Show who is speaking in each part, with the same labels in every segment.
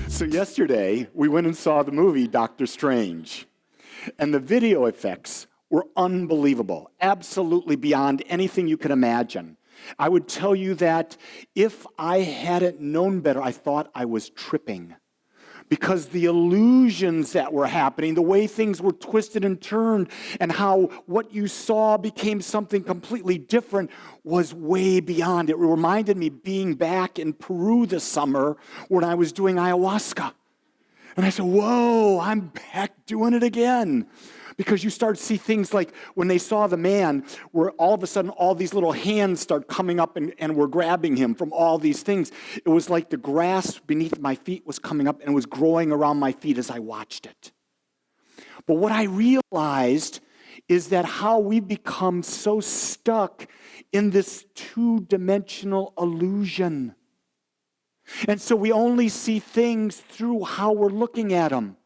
Speaker 1: So yesterday, we went and saw the movie Doctor Strange, and the video effects were unbelievable, absolutely beyond anything you could imagine. I would tell you that if I hadn't known better, I thought I was tripping. Because the illusions that were happening, the way things were twisted and turned, and how what you saw became something completely different was way beyond. It reminded me being back in Peru this summer when I was doing ayahuasca. And I said, whoa, I'm back doing it again. Because you start to see things like when they saw the man, where all of a sudden all these little hands start coming up and were grabbing him from all these things. It was like the grass beneath my feet was coming up and it was growing around my feet as I watched it. But what I realized is that how we become so stuck in this two-dimensional illusion. And so we only see things through how we're looking at them.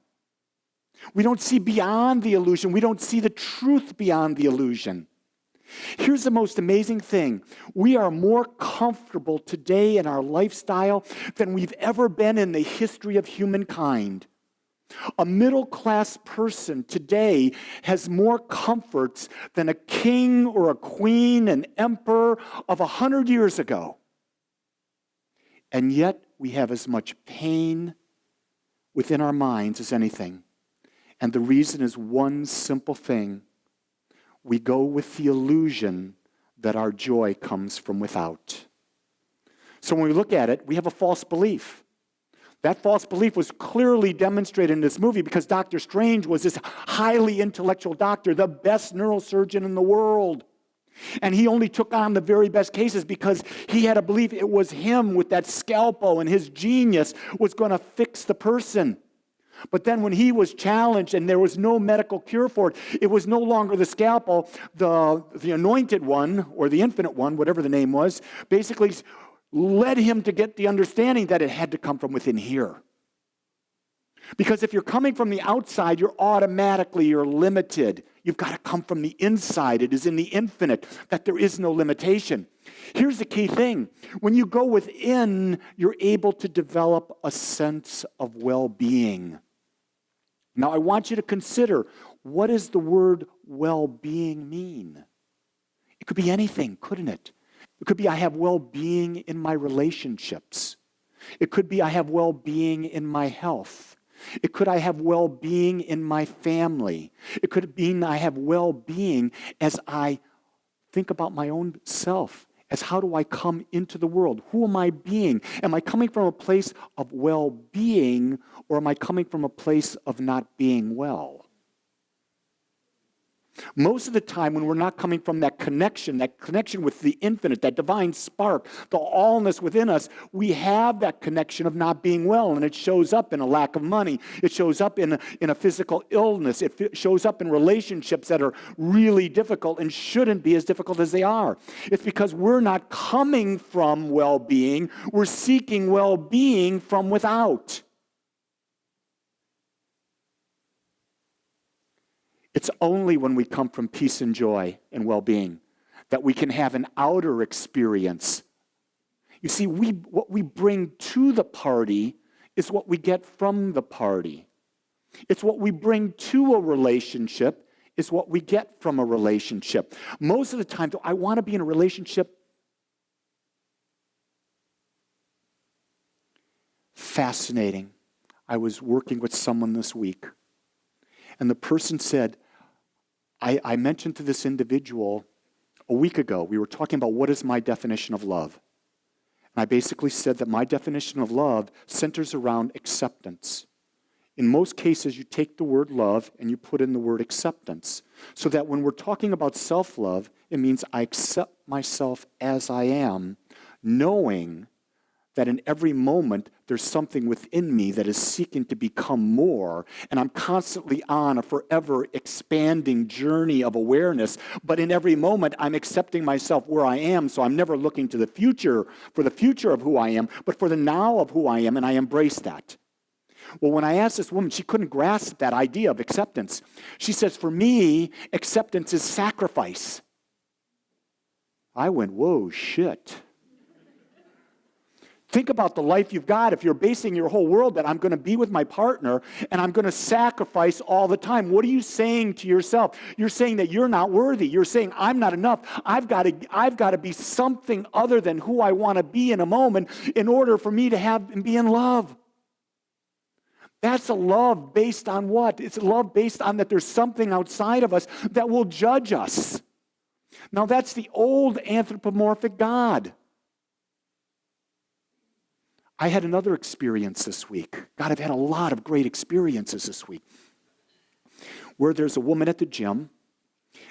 Speaker 1: We don't see beyond the illusion. We don't see the truth beyond the illusion. Here's the most amazing thing. We are more comfortable today in our lifestyle than we've ever been in the history of humankind. A middle-class person today has more comforts than a king or a queen, an emperor of 100 years ago. And yet we have as much pain within our minds as anything. And the reason is one simple thing. We go with the illusion that our joy comes from without. So when we look at it, we have a false belief. That false belief was clearly demonstrated in this movie because Dr. Strange was this highly intellectual doctor, the best neurosurgeon in the world. And he only took on the very best cases because he had a belief it was him with that scalpel and his genius was going to fix the person. But then when he was challenged and there was no medical cure for it, it was no longer the scalpel, the anointed one, or the infinite one, whatever the name was, basically led him to get the understanding that it had to come from within here. Because if you're coming from the outside, you're limited. You've got to come from the inside. It is in the infinite that there is no limitation. Here's the key thing. When you go within, you're able to develop a sense of well-being. Now, I want you to consider, what does the word well-being mean? It could be anything, couldn't it? It could be I have well-being in my relationships. It could be I have well-being in my health. It could I have well-being in my family. It could mean I have well-being as I think about my own self, as how do I come into the world? Who am I being? Am I coming from a place of well-being, or am I coming from a place of not being well? Most of the time when we're not coming from that connection with the infinite, that divine spark, the allness within us, we have that connection of not being well, and it shows up in a lack of money. It shows up in a physical illness. It shows up in relationships that are really difficult and shouldn't be as difficult as they are. It's because we're not coming from well-being. We're seeking well-being from without. It's only when we come from peace and joy and well-being that we can have an outer experience. You see, what we bring to the party is what we get from the party. It's what we bring to a relationship is what we get from a relationship. Most of the time, though, I want to be in a relationship. Fascinating. I was working with someone this week, and the person said, I mentioned to this individual a week ago, we were talking about what is my definition of love. And I basically said that my definition of love centers around acceptance. In most cases, you take the word love and you put in the word acceptance. So that when we're talking about self-love, it means I accept myself as I am, knowing that in every moment there's something within me that is seeking to become more, and I'm constantly on a forever expanding journey of awareness, but in every moment I'm accepting myself where I am, so I'm never looking to the future for the future of who I am, but for the now of who I am, and I embrace that. Well, when I asked this woman, she couldn't grasp that idea of acceptance. She says, for me, acceptance is sacrifice. I went, whoa, shit. Think about the life you've got if you're basing your whole world that I'm going to be with my partner and I'm going to sacrifice all the time. What are you saying to yourself? You're saying that you're not worthy. You're saying I'm not enough. I've got to be something other than who I want to be in a moment in order for me to have and be in love. That's a love based on what? It's a love based on that there's something outside of us that will judge us. Now that's the old anthropomorphic God. I had another experience this week. God, I've had a lot of great experiences this week. Where there's a woman at the gym,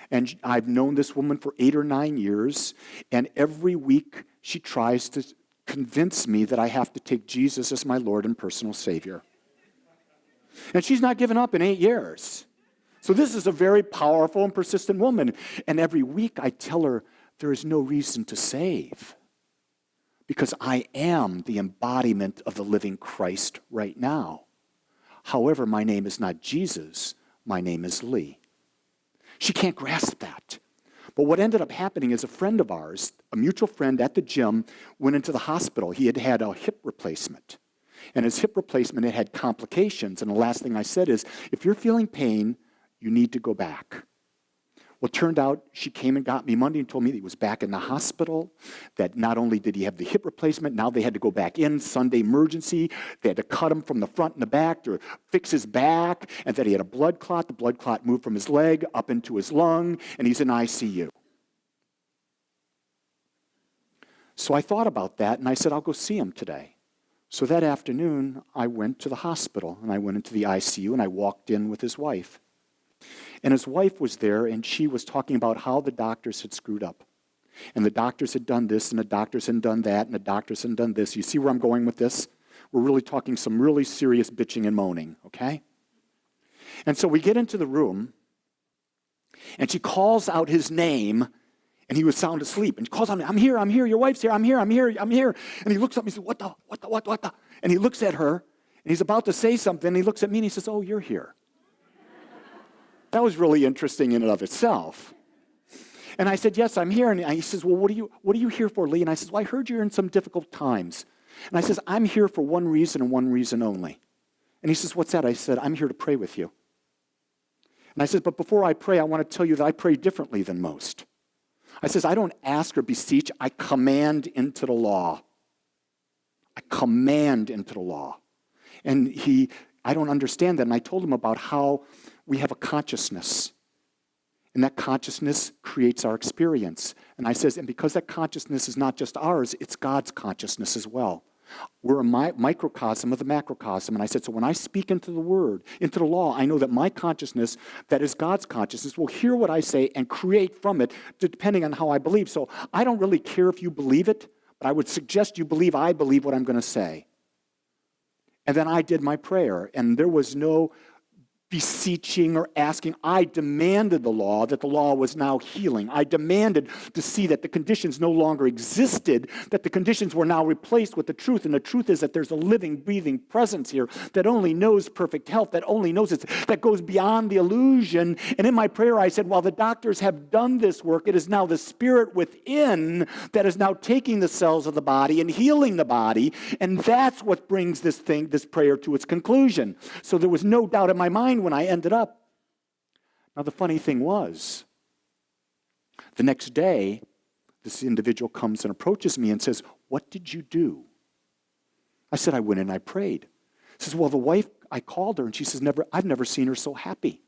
Speaker 1: and I've known this woman for 8 or 9 years, and every week she tries to convince me that I have to take Jesus as my Lord and personal Savior. And she's not given up in 8 years. So this is a very powerful and persistent woman. And every week I tell her there is no reason to save. Because I am the embodiment of the living Christ right now. However, my name is not Jesus, my name is Lee. She can't grasp that. But what ended up happening is a friend of ours, a mutual friend at the gym, went into the hospital. He had had a hip replacement. And his hip replacement, it had complications. And the last thing I said is, if you're feeling pain, you need to go back. Well, it turned out she came and got me Monday and told me that he was back in the hospital, that not only did he have the hip replacement, now they had to go back in, Sunday emergency. They had to cut him from the front and the back to fix his back, and that he had a blood clot. The blood clot moved from his leg up into his lung, and he's in ICU. So I thought about that, and I said, I'll go see him today. So that afternoon, I went to the hospital, and I went into the ICU, and I walked in with his wife. And his wife was there, and she was talking about how the doctors had screwed up. And the doctors had done this, and the doctors had done that, and the doctors had done this. You see where I'm going with this? We're really talking some really serious bitching and moaning, okay? And so we get into the room, and she calls out his name, and he was sound asleep. And she calls out, I'm here, your wife's here, I'm here. And he looks up and he says, what the? And he looks at her, and he's about to say something, and he looks at me, and he says, oh, you're here. That was really interesting in and of itself. And I said, yes, I'm here. And he says, well, what are you here for, Lee? And I said, well, I heard you're in some difficult times. And I says, I'm here for one reason and one reason only. And he says, what's that? I said, I'm here to pray with you. And I said, but before I pray, I want to tell you that I pray differently than most. I says, I don't ask or beseech, I command into the law. I command into the law. And I don't understand that. And I told him about how we have a consciousness. And that consciousness creates our experience. And I says, and because that consciousness is not just ours, it's God's consciousness as well. We're a microcosm of the macrocosm. And I said, so when I speak into the word, into the law, I know that my consciousness, that is God's consciousness, will hear what I say and create from it, depending on how I believe. So I don't really care if you believe it, but I would suggest you believe I believe what I'm going to say. And then I did my prayer, and there was no beseeching or asking. I demanded the law, that the law was now healing. I demanded to see that the conditions no longer existed, that the conditions were now replaced with the truth. And the truth is that there's a living, breathing presence here that only knows perfect health, that only knows it, that goes beyond the illusion. And in my prayer, I said, while the doctors have done this work, it is now the spirit within that is now taking the cells of the body and healing the body. And that's what brings this prayer to its conclusion. So there was no doubt in my mind when I ended up. Now, the funny thing was, the next day, this individual comes and approaches me and says, what did you do? I said, I went and I prayed. He says, well, the wife, I called her, and she says, I've never seen her so happy.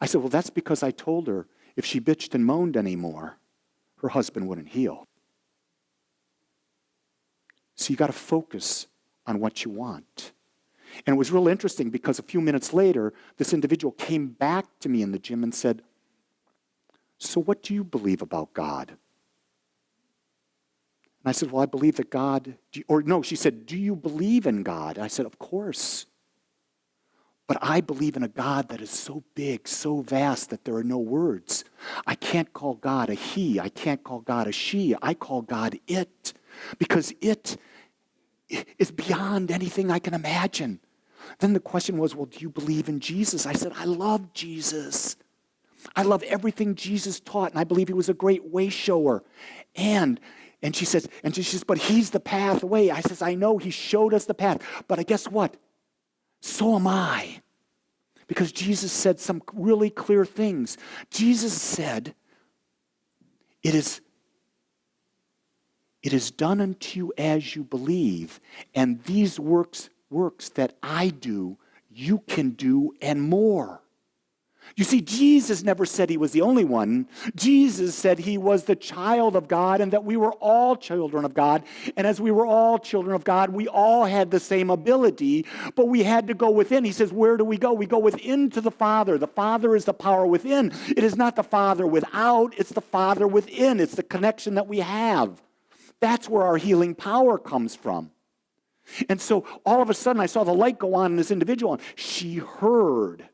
Speaker 1: I said, well, that's because I told her if she bitched and moaned anymore, her husband wouldn't heal. So you got to focus on what you want. And it was real interesting because a few minutes later, this individual came back to me in the gym and said, so what do you believe about God? And I said, well, I believe that God, she said, do you believe in God? And I said, of course. But I believe in a God that is so big, so vast that there are no words. I can't call God a he. I can't call God a she. I call God it. Because it is beyond anything I can imagine. Then the question was, well, do you believe in Jesus? I said, I love Jesus. I love everything Jesus taught, and I believe he was a great way shower. And she says, but he's the pathway. I says, I know he showed us the path. But guess what? So am I. Because Jesus said some really clear things. Jesus said, it is done unto you as you believe, and these works that I do, you can do and more. You see, Jesus never said he was the only one. Jesus said he was the child of God and that we were all children of God. And as we were all children of God, we all had the same ability, but we had to go within. He says, where do we go? We go within to the Father. The Father is the power within. It is not the Father without, it's the Father within. It's the connection that we have. That's where our healing power comes from. And so all of a sudden I saw the light go on in this individual, and she heard.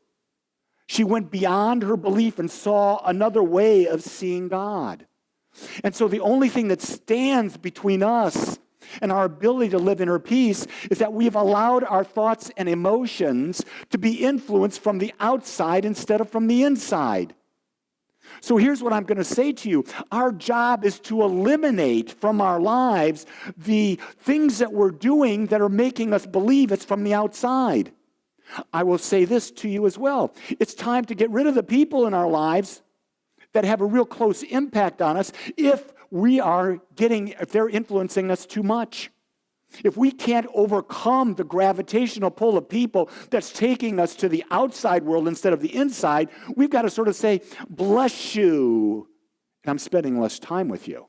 Speaker 1: She went beyond her belief and saw another way of seeing God. And so the only thing that stands between us and our ability to live in her peace is that we've allowed our thoughts and emotions to be influenced from the outside instead of from the inside. So here's what I'm going to say to you. Our job is to eliminate from our lives the things that we're doing that are making us believe it's from the outside. I will say this to you as well. It's time to get rid of the people in our lives that have a real close impact on us if they're influencing us too much. If we can't overcome the gravitational pull of people that's taking us to the outside world instead of the inside, we've got to sort of say, bless you, and I'm spending less time with you.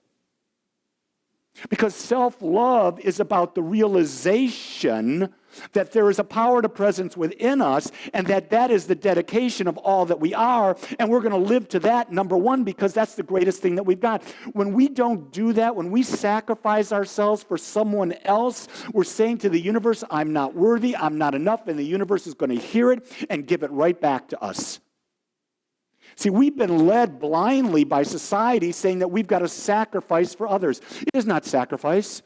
Speaker 1: Because self-love is about the realization that there is a power to presence within us, and that is the dedication of all that we are, and we're going to live to that, number one, because that's the greatest thing that we've got. When we don't do that, when we sacrifice ourselves for someone else, we're saying to the universe, I'm not worthy, I'm not enough, and the universe is going to hear it and give it right back to us. See, we've been led blindly by society saying that we've got to sacrifice for others. It is not sacrifice.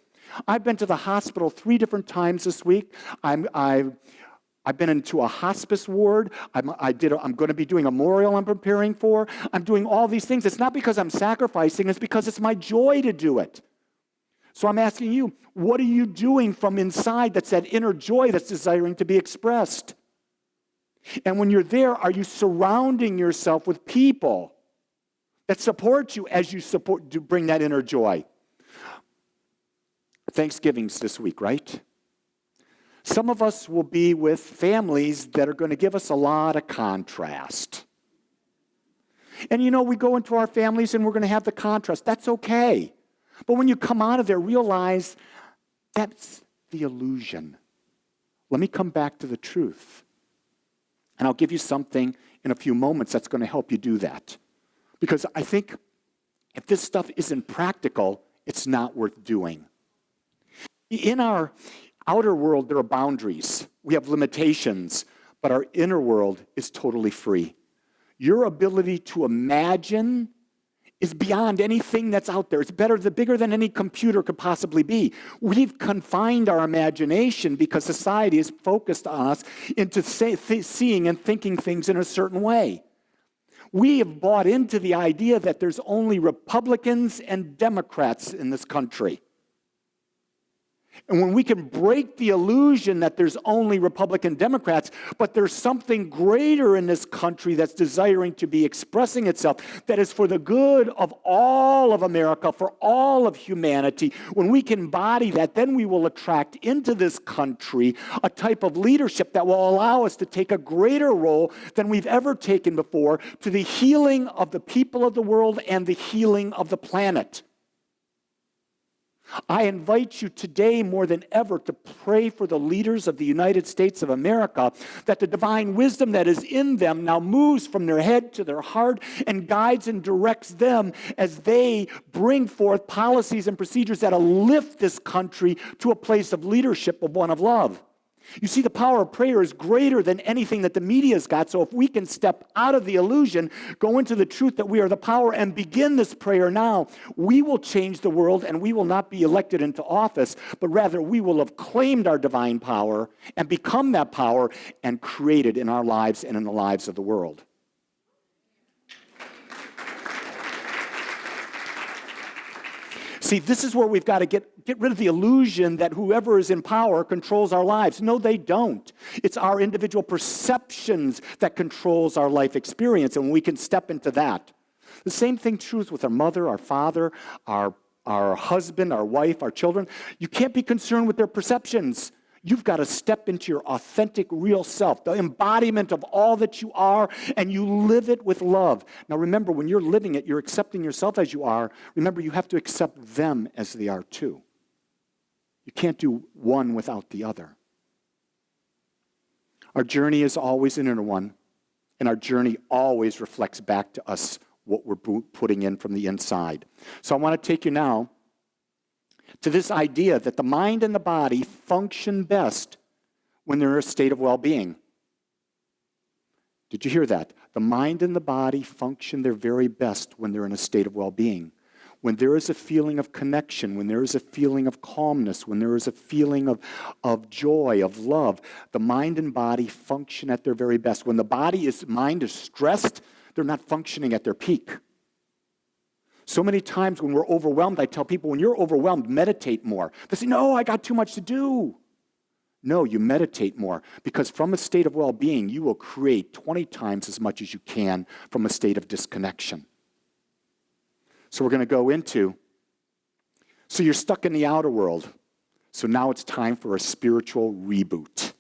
Speaker 1: I've been to the hospital 3 different times this week. I've been into a hospice ward. I'm going to be doing a memorial I'm preparing for. I'm doing all these things. It's not because I'm sacrificing. It's because it's my joy to do it. So I'm asking you, what are you doing from inside that's that inner joy that's desiring to be expressed? And when you're there, are you surrounding yourself with people that support you as you bring that inner joy? Thanksgiving's this week, right? Some of us will be with families that are going to give us a lot of contrast. And we go into our families and we're going to have the contrast. That's okay. But when you come out of there, realize that's the illusion. Let me come back to the truth. And I'll give you something in a few moments that's going to help you do that. Because I think if this stuff isn't practical, it's not worth doing. In our outer world, there are boundaries. We have limitations, but our inner world is totally free. Your ability to imagine is beyond anything that's out there. It's bigger than any computer could possibly be. We've confined our imagination because society is focused on us into seeing and thinking things in a certain way. We have bought into the idea that there's only Republicans and Democrats in this country. And when we can break the illusion that there's only Republican Democrats, but there's something greater in this country that's desiring to be expressing itself, that is for the good of all of America, for all of humanity, when we can embody that, then we will attract into this country a type of leadership that will allow us to take a greater role than we've ever taken before to the healing of the people of the world and the healing of the planet. I invite you today more than ever to pray for the leaders of the United States of America, that the divine wisdom that is in them now moves from their head to their heart and guides and directs them as they bring forth policies and procedures that will lift this country to a place of leadership, of one of love. You see, the power of prayer is greater than anything that the media's got. So if we can step out of the illusion, go into the truth that we are the power, and begin this prayer now, we will change the world, and we will not be elected into office, but rather we will have claimed our divine power and become that power and create it in our lives and in the lives of the world. See, this is where we've got to get rid of the illusion that whoever is in power controls our lives. No, they don't. It's our individual perceptions that controls our life experience, and we can step into that. The same thing true with our mother, our father, our husband, our wife, our children. You can't be concerned with their perceptions. You've got to step into your authentic, real self, the embodiment of all that you are, and you live it with love. Now remember, when you're living it, you're accepting yourself as you are. Remember, you have to accept them as they are too. You can't do one without the other. Our journey is always an inner one, and our journey always reflects back to us what we're putting in from the inside. So I want to take you now to this idea that the mind and the body function best when they're in a state of well-being. Did you hear that? The mind and the body function their very best when they're in a state of well-being. When there is a feeling of connection, when there is a feeling of calmness, when there is a feeling of joy, of love, the mind and body function at their very best. When the mind is stressed, they're not functioning at their peak. So many times when we're overwhelmed, I tell people, when you're overwhelmed, meditate more. They say, no, I got too much to do. No, you meditate more, because from a state of well-being, you will create 20 times as much as you can from a state of disconnection. So we're going to go into, so you're stuck in the outer world. So now it's time for a spiritual reboot.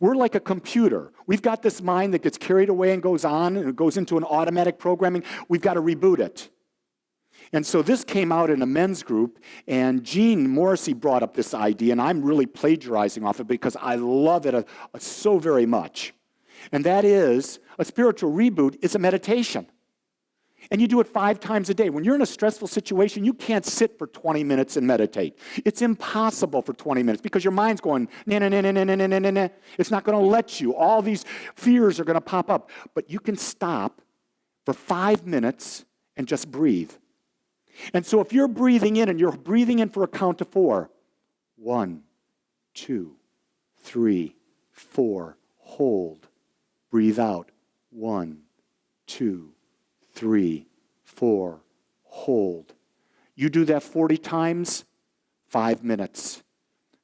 Speaker 1: We're like a computer. We've got this mind that gets carried away and goes on, and it goes into an automatic programming. We've got to reboot it. And so this came out in a men's group, and Gene Morrissey brought up this idea, and I'm really plagiarizing off it because I love it so very much. And that is, a spiritual reboot is a meditation. And you do it 5 times a day. When you're in a stressful situation, you can't sit for 20 minutes and meditate. It's impossible for 20 minutes because your mind's going, nah, nah, nah, nah, nah, nah, nah, nah. It's not going to let you. All these fears are going to pop up. But you can stop for 5 minutes and just breathe. And so if you're breathing in, and you're breathing in for a count of 4, 1, 2, 3, 4, hold, breathe out, 1, 2, 3, 4, hold. You do that 40 times, 5 minutes.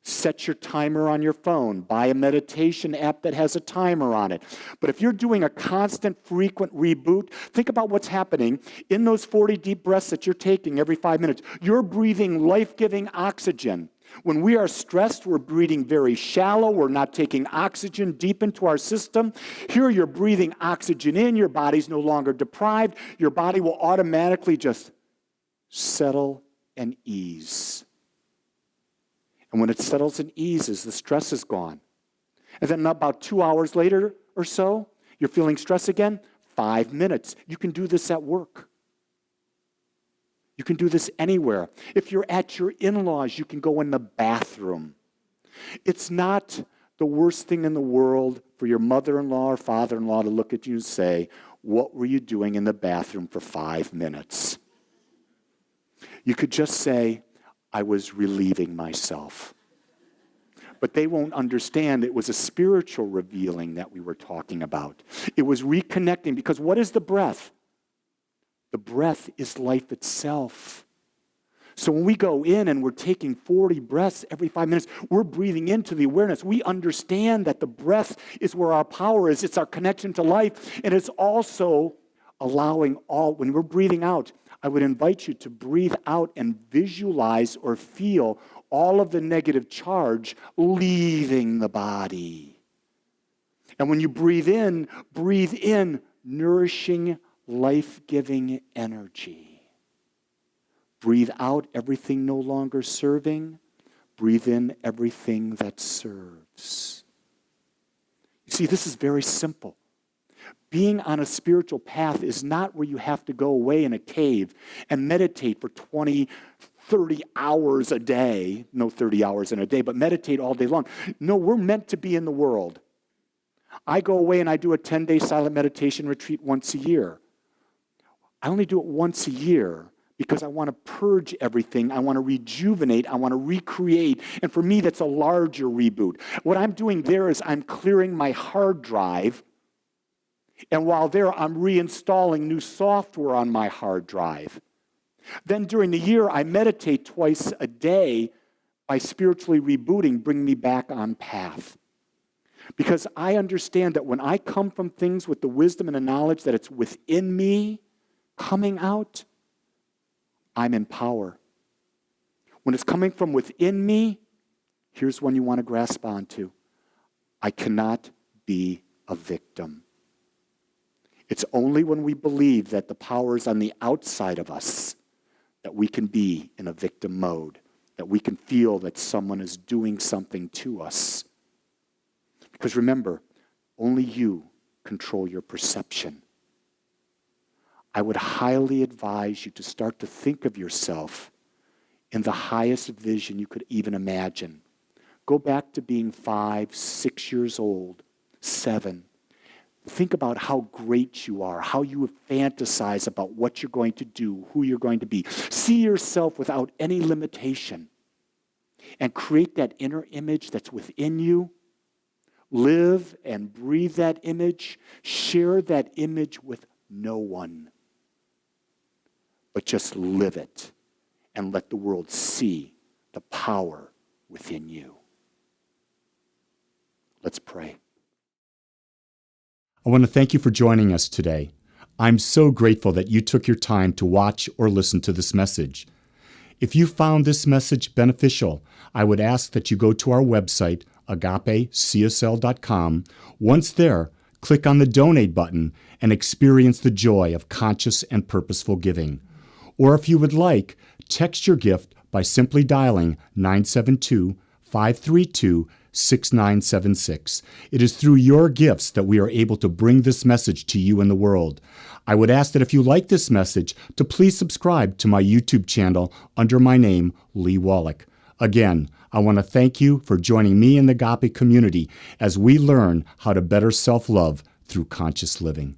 Speaker 1: Set your timer on your phone. Buy a meditation app that has a timer on it. But if you're doing a constant, frequent reboot, think about what's happening in those 40 deep breaths that you're taking every 5 minutes. You're breathing life-giving oxygen. When we are stressed, we're breathing very shallow. We're not taking oxygen deep into our system. Here you're breathing oxygen in. Your body's no longer deprived. Your body will automatically just settle and ease. And when it settles and eases, the stress is gone. And then about 2 hours later or so, you're feeling stress again, 5 minutes. You can do this at work. You can do this anywhere. If you're at your in-laws, you can go in the bathroom. It's not the worst thing in the world for your mother-in-law or father-in-law to look at you and say, what were you doing in the bathroom for 5 minutes? You could just say, I was relieving myself. But they won't understand it was a spiritual revealing that we were talking about. It was reconnecting, because what is the breath? The breath is life itself. So when we go in and we're taking 40 breaths every 5 minutes, we're breathing into the awareness. We understand that the breath is where our power is. It's our connection to life. And it's also allowing when we're breathing out, I would invite you to breathe out and visualize or feel all of the negative charge leaving the body. And when you breathe in nourishing, life-giving energy. Breathe out everything no longer serving. Breathe in everything that serves. You see, this is very simple. Being on a spiritual path is not where you have to go away in a cave and meditate for 20, 30 hours a day, no 30 hours in a day, but meditate all day long. No, we're meant to be in the world. I go away and I do a 10-day silent meditation retreat once a year. I only do it once a year because I want to purge everything. I want to rejuvenate. I want to recreate. And for me, that's a larger reboot. What I'm doing there is I'm clearing my hard drive. And while there, I'm reinstalling new software on my hard drive. Then during the year, I meditate twice a day by spiritually rebooting, bring me back on path. Because I understand that when I come from things with the wisdom and the knowledge that it's within me coming out, I'm in power. When it's coming from within me, here's one you want to grasp onto. I cannot be a victim. It's only when we believe that the power is on the outside of us that we can be in a victim mode, that we can feel that someone is doing something to us. Because remember, only you control your perception. I would highly advise you to start to think of yourself in the highest vision you could even imagine. Go back to being 5, 6 years old, 7. Think about how great you are, how you fantasize about what you're going to do, who you're going to be. See yourself without any limitation and create that inner image that's within you. Live and breathe that image. Share that image with no one. But just live it and let the world see the power within you. Let's pray. I want to thank you for joining us today. I'm so grateful that you took your time to watch or listen to this message. If you found this message beneficial, I would ask that you go to our website, agapecsl.com. Once there, click on the donate button and experience the joy of conscious and purposeful giving. Or if you would like, text your gift by simply dialing 972-532-6976. It is through your gifts that we are able to bring this message to you in the world. I would ask that if you like this message, to please subscribe to my YouTube channel under my name, Lee Wolak. Again, I want to thank you for joining me in the Agape community as we learn how to better self-love through conscious living.